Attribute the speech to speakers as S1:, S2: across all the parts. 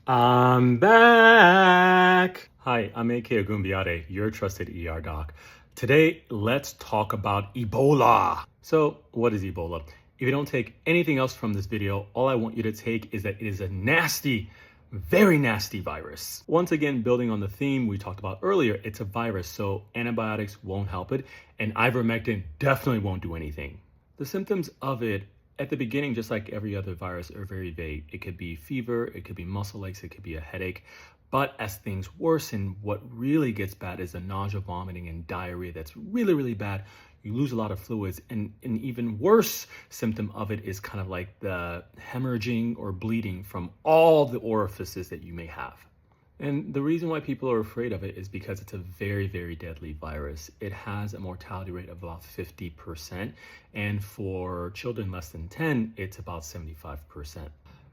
S1: I'm back. Hi, I'm AK Agumbiade, your trusted ER doc. Today, let's talk about Ebola. So, what is Ebola? If you don't take anything else from this video, all I want you to take is that it is a nasty, very nasty virus. Once again, building on the theme we talked about earlier, it's a virus, so antibiotics won't help it, and ivermectin definitely won't do anything. The symptoms of it at the beginning, just like every other virus, are very vague. It could be fever, it could be muscle aches, it could be a headache. But as things worsen, what really gets bad is the nausea, vomiting, and diarrhea. That's really, really bad. You lose a lot of fluids. And an even worse symptom of it is kind of like the hemorrhaging or bleeding from all the orifices that you may have. And the reason why people are afraid of it is because it's a very, very deadly virus. It has a mortality rate of about 50%. And for children less than 10, it's about 75%.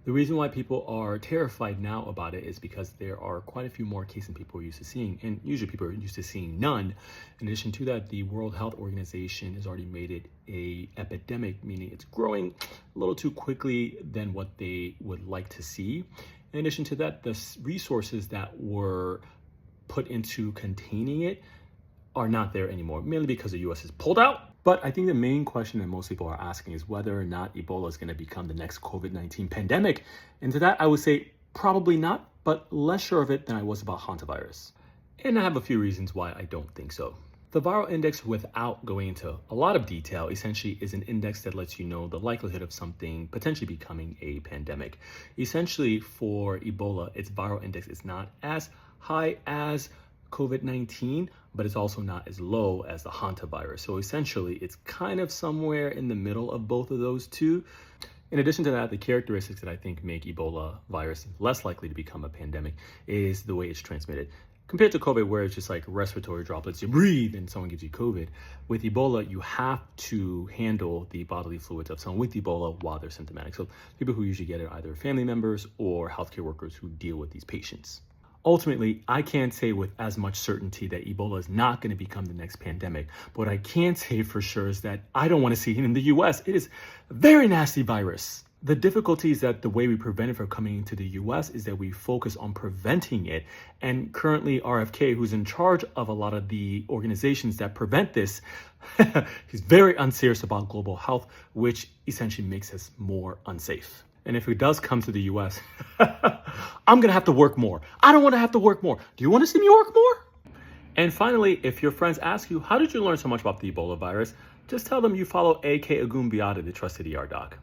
S1: The reason why people are terrified now about it is because there are quite a few more cases than people are used to seeing. And usually people are used to seeing none. In addition to that, the World Health Organization has already made it an epidemic, meaning it's growing a little too quickly than what they would like to see. In addition to that, the resources that were put into containing it are not there anymore, mainly because the US has pulled out. But I think the main question that most people are asking is whether or not Ebola is going to become the next COVID-19 pandemic. And to that, I would say probably not, but less sure of it than I was about hantavirus. And I have a few reasons why I don't think so. The viral index, without going into a lot of detail, essentially is an index that lets you know the likelihood of something potentially becoming a pandemic. Essentially, for Ebola, its viral index is not as high as COVID-19, but it's also not as low as the hantavirus. So essentially, it's kind of somewhere in the middle of both of those two. In addition to that, the characteristics that I think make Ebola virus less likely to become a pandemic is the way it's transmitted. Compared to COVID, where it's just like respiratory droplets, you breathe and someone gives you COVID. With Ebola, you have to handle the bodily fluids of someone with Ebola while they're symptomatic. So people who usually get it are either family members or healthcare workers who deal with these patients. Ultimately, I can't say with as much certainty that Ebola is not going to become the next pandemic. But what I can say for sure is that I don't want to see it in the US. It is a very nasty virus. The difficulty is that the way we prevent it from coming into the US is that we focus on preventing it. And currently RFK, who's in charge of a lot of the organizations that prevent this, he's very unserious about global health, which essentially makes us more unsafe. And if it does come to the US, I'm going to have to work more. I don't want to have to work more. Do you want to see me work more? And finally, if your friends ask you, how did you learn so much about the Ebola virus? Just tell them you follow AK Agumbiade, the trusted ER doc.